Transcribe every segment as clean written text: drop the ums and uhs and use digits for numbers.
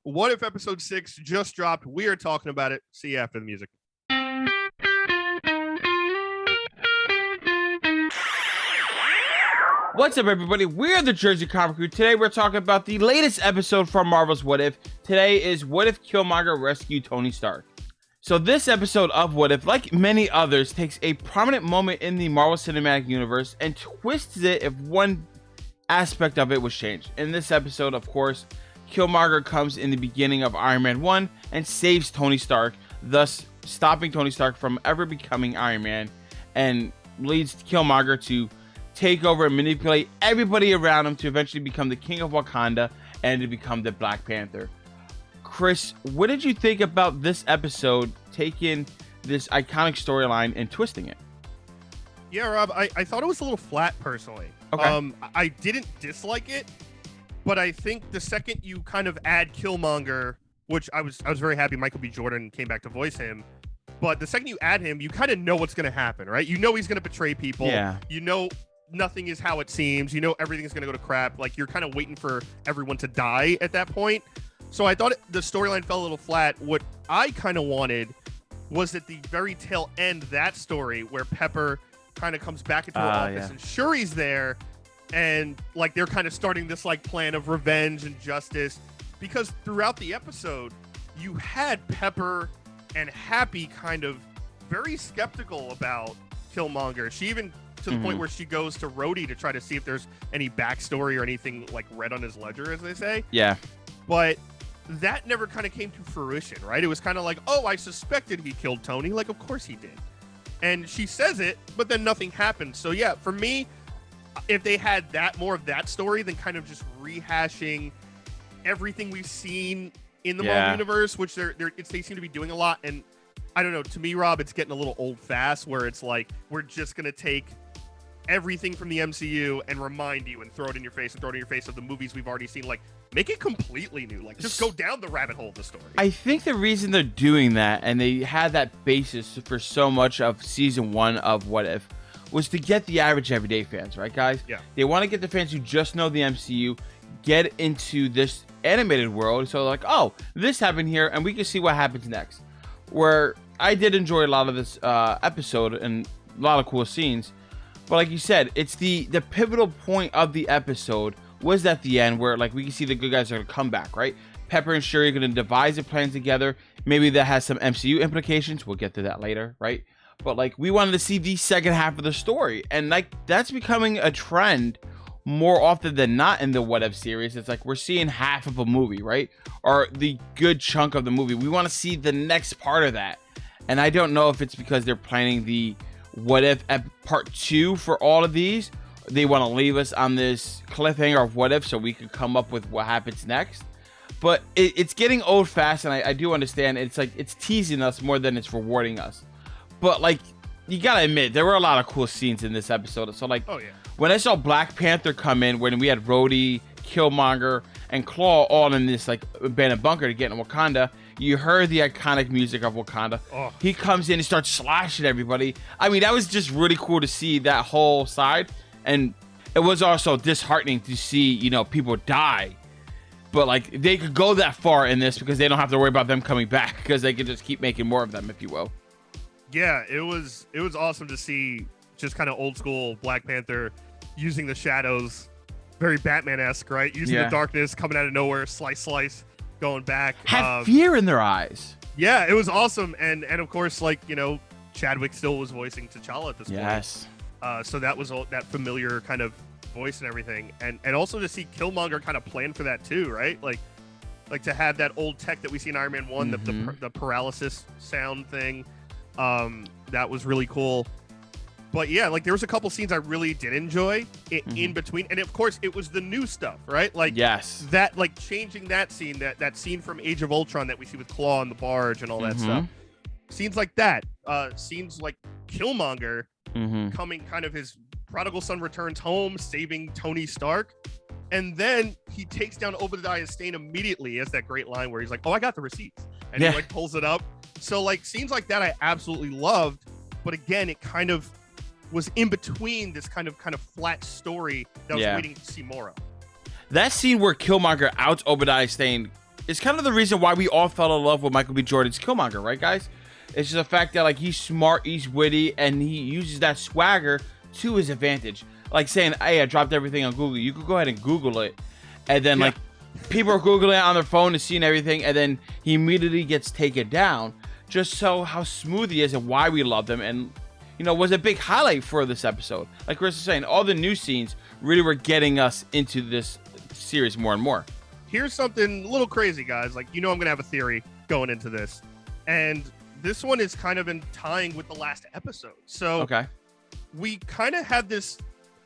What If episode 6 just dropped. We are talking about it. See you after the music. What's up, everybody? We're the Jersey Comic Crew. Today, we're talking about the latest episode from Marvel's What If. Today is What If Killmonger Rescued Tony Stark. So this episode of What If, like many others, takes a prominent moment in the Marvel Cinematic Universe and twists it if one aspect of it was changed. In this episode, of course, Killmonger comes in the beginning of Iron Man 1 and saves Tony Stark, thus stopping Tony Stark from ever becoming Iron Man, and leads Killmonger to take over and manipulate everybody around him to eventually become the king of Wakanda and to become the Black Panther. Chris, what did you think about this episode taking this iconic storyline and twisting it? Yeah, Rob, I thought it was a little flat, personally. Okay. I didn't dislike it, but I think the second you kind of add Killmonger, which I was very happy Michael B. Jordan came back to voice him, but the second you add him, you kind of know what's going to happen, right? You know he's going to betray people. Yeah. You know nothing is how it seems. You know everything's going to go to crap. Like, you're kind of waiting for everyone to die at that point. So I thought the storyline fell a little flat. What I kind of wanted was at the very tail end, that story where Pepper kind of comes back into her office and Shuri's there, and like they're kind of starting this like plan of revenge and justice, because throughout the episode you had Pepper and Happy kind of very skeptical about Killmonger. She even to the point where she goes to Rhodey to try to see if there's any backstory or anything like read on his ledger, as they say. Yeah. But that never kind of came to fruition, right? It was kind of like, oh, I suspected he killed Tony. Like, of course he did. And she says it, but then nothing happened. So yeah, for me, if they had that more of that story than kind of just rehashing everything we've seen in the Marvel universe, which they seem to be doing a lot. And I don't know, to me, Rob, it's getting a little old fast, where it's like, we're just going to take everything from the MCU and remind you and throw it in your face of the movies we've already seen. Like, make it completely new. Like, just go down the rabbit hole of the story. I think the reason they're doing that, and they had that basis for so much of season 1 of What If, was to get the average everyday fans, right, guys? Yeah. They want to get the fans who just know the MCU, get into this animated world, so like, oh, this happened here, and we can see what happens next. Where I did enjoy a lot of this episode and a lot of cool scenes, but like you said, it's the pivotal point of the episode was at the end, where like we can see the good guys are gonna come back, right? Pepper and Shuri are gonna devise a plan together. Maybe that has some MCU implications. We'll get to that later, right? But like, we wanted to see the second half of the story, and like that's becoming a trend more often than not in the What If series. It's like we're seeing half of a movie, right? Or the good chunk of the movie. We want to see the next part of that, and I don't know if it's because they're planning the What If part 2 for all of these. They want to leave us on this cliffhanger of What If so we could come up with what happens next. But it's getting old fast, and I do understand. It's like it's teasing us more than it's rewarding us. But like, you gotta admit, there were a lot of cool scenes in this episode. So like, oh yeah, when I saw Black Panther come in, when we had Rhodey, Killmonger, and Klaue all in this like abandoned bunker to get in Wakanda, you heard the iconic music of Wakanda. Oh. He comes in and starts slashing everybody. I mean, that was just really cool to see that whole side. And it was also disheartening to see, you know, people die. But like, they could go that far in this because they don't have to worry about them coming back, because they can just keep making more of them, if you will. Yeah, it was awesome to see just kind of old school Black Panther using the shadows, very Batman-esque, right? Using the darkness, coming out of nowhere, slice, going back. Had fear in their eyes. Yeah, it was awesome. And of course, like, you know, Chadwick still was voicing T'Challa at this point. Yes. So that was all that familiar kind of voice and everything. And also to see Killmonger kind of plan for that too, right? Like to have that old tech that we see in Iron Man 1, the paralysis sound thing. That was really cool. But yeah, like there was a couple scenes I really did enjoy in between. And of course it was the new stuff, right? Like that, like changing that scene, that scene from Age of Ultron that we see with Klaue on the barge and all that stuff. Scenes like that, scenes like Killmonger coming, kind of his prodigal son returns home, saving Tony Stark. And then he takes down Obadiah Stane immediately. He has that great line where he's like, oh, I got the receipts. And he like pulls it up. So like scenes like that I absolutely loved. But again, it kind of was in between this kind of flat story that I was waiting to see more of. That scene where Killmonger outs Obadiah Stane it's kind of the reason why we all fell in love with Michael B. Jordan's Killmonger, right, guys? It's just the fact that like he's smart, he's witty, and he uses that swagger to his advantage. Like saying, "Hey, I dropped everything on Google. You could go ahead and Google it," and then like people are Googling it on their phone and seeing everything, and then he immediately gets taken down. Just so how smooth he is and why we love him, and was a big highlight for this episode. Like Chris was saying, all the new scenes really were getting us into this series more and more. Here's something a little crazy, guys. Like, I'm going to have a theory going into this. And this one is kind of in tying with the last episode. So we kind of had this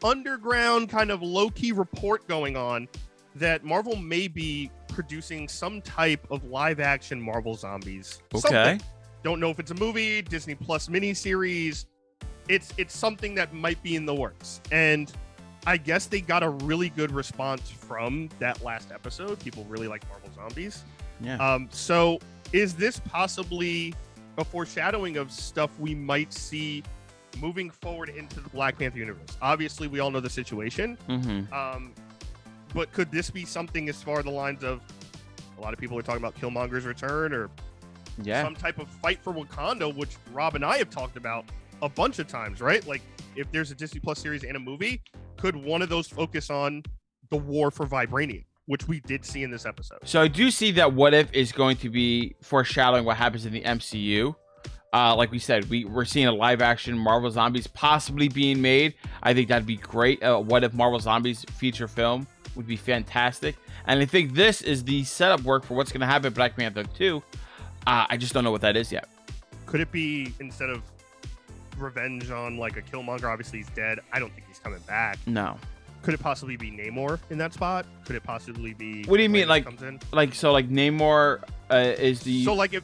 underground kind of low-key report going on that Marvel may be producing some type of live-action Marvel Zombies. Okay. Something. Don't know if it's a movie, Disney Plus miniseries. It's something that might be in the works. And I guess they got a really good response from that last episode. People really like Marvel Zombies. Yeah. So is this possibly a foreshadowing of stuff we might see moving forward into the Black Panther universe? Obviously, we all know the situation. But could this be something as far the lines of a lot of people are talking about Killmonger's return or some type of fight for Wakanda, which Rob and I have talked about a bunch of times, right? Like if there's a Disney Plus series and a movie, could one of those focus on the war for vibranium, which we did see in this episode? So I do see that What If is going to be foreshadowing what happens in the MCU. Like we said, we're seeing a live action Marvel Zombies possibly being made. I think that'd be great. What If Marvel Zombies feature film would be fantastic. And I think this is the setup work for what's going to happen in Black Panther 2. I just don't know what that is yet. Could it be instead of revenge on like a Killmonger? Obviously he's dead. I don't think he's coming back. No. Could it possibly be Namor in that spot? Could it possibly be? What do you mean? Like Namor is the. So like if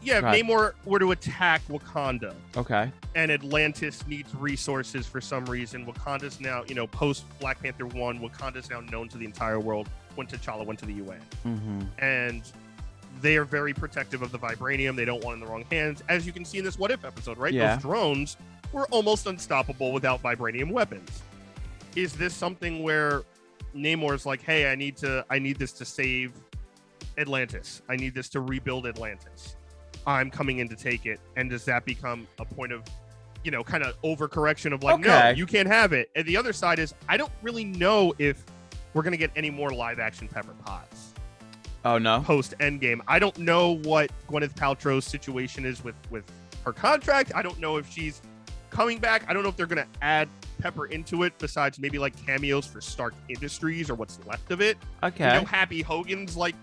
Namor were to attack Wakanda. Okay. And Atlantis needs resources for some reason. Wakanda's now, post Black Panther 1, Wakanda's now known to the entire world when T'Challa went to the UN. And they are very protective of the vibranium. They don't want it in the wrong hands. As you can see in this What If episode, right? Yeah. Those drones were almost unstoppable without vibranium weapons. Is this something where Namor's like, hey, I need this to save Atlantis. I need this to rebuild Atlantis. I'm coming in to take it. And does that become a point of, kind of overcorrection of like, no, you can't have it. And the other side is, I don't really know if we're going to get any more live action Pepper Potts. Oh, no. Post Endgame. I don't know what Gwyneth Paltrow's situation is with her contract. I don't know if she's coming back. I don't know if they're going to add Pepper into it besides maybe like cameos for Stark Industries or what's left of it. Okay. Happy Hogan's like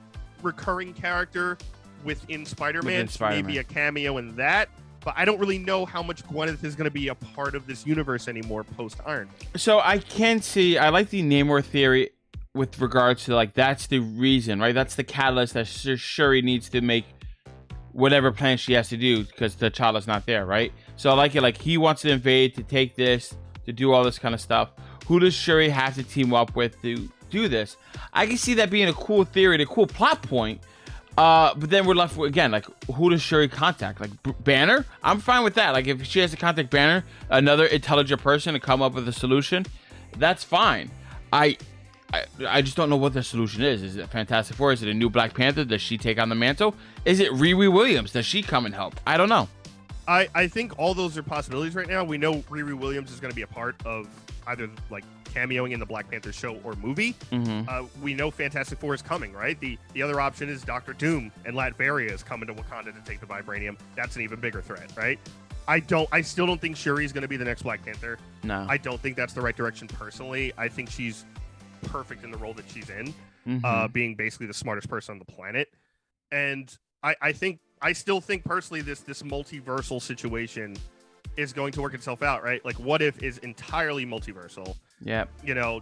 recurring character within Spider-Man. Maybe a cameo in that. But I don't really know how much Gwyneth is going to be a part of this universe anymore post Iron Man. So I like the Namor theory with regards to like that's the reason, right? That's the catalyst that Shuri needs to make whatever plan she has to do because T'Challa's not there, right? So I like it. Like he wants to invade, to take this, to do all this kind of stuff. Who does Shuri have to team up with to do this? I can see that being a cool theory, a cool plot point. But then we're left with, again, like, who does Shuri contact? Like, Banner? I'm fine with that. Like, if she has to contact Banner, another intelligent person to come up with a solution, that's fine. I just don't know what the solution is. Is it Fantastic Four? Is it a new Black Panther? Does she take on the mantle? Is it Riri Williams? Does she come and help? I don't know. I think all those are possibilities right now. We know Riri Williams is going to be a part of either, like, cameoing in the Black Panther show or movie. We know Fantastic Four is coming, right? The other option is Doctor Doom and Latveria is coming to Wakanda to take the vibranium. That's an even bigger threat, right? I still don't think Shuri is going to be the next Black Panther. No. I don't think that's the right direction personally. I think she's perfect in the role that she's in, being basically the smartest person on the planet. And I still think personally this multiversal situation is going to work itself out, right? Like, What If is entirely multiversal. Yeah.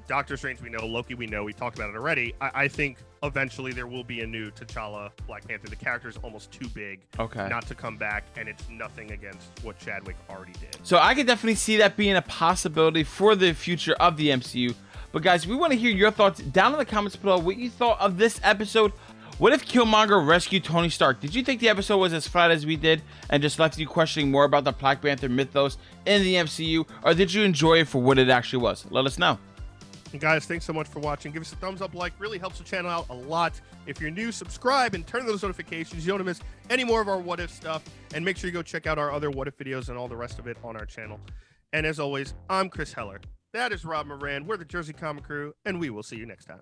Doctor Strange we know, Loki we know, we talked about it already. I think eventually there will be a new T'Challa Black Panther. The character is almost too big not to come back, and it's nothing against what Chadwick already did. So I could definitely see that being a possibility for the future of the MCU. But guys, we want to hear your thoughts down in the comments below, what you thought of this episode. What if Killmonger rescued Tony Stark? Did you think the episode was as flat as we did and just left you questioning more about the Black Panther mythos in the MCU? Or did you enjoy it for what it actually was? Let us know. And guys, thanks so much for watching. Give us a thumbs up, like, really helps the channel out a lot. If you're new, subscribe and turn on those notifications. You don't want to miss any more of our What If stuff. And make sure you go check out our other What If videos and all the rest of it on our channel. And as always, I'm Chris Heller. That is Rob Moran. We're the Jersey Comic Crew, and we will see you next time.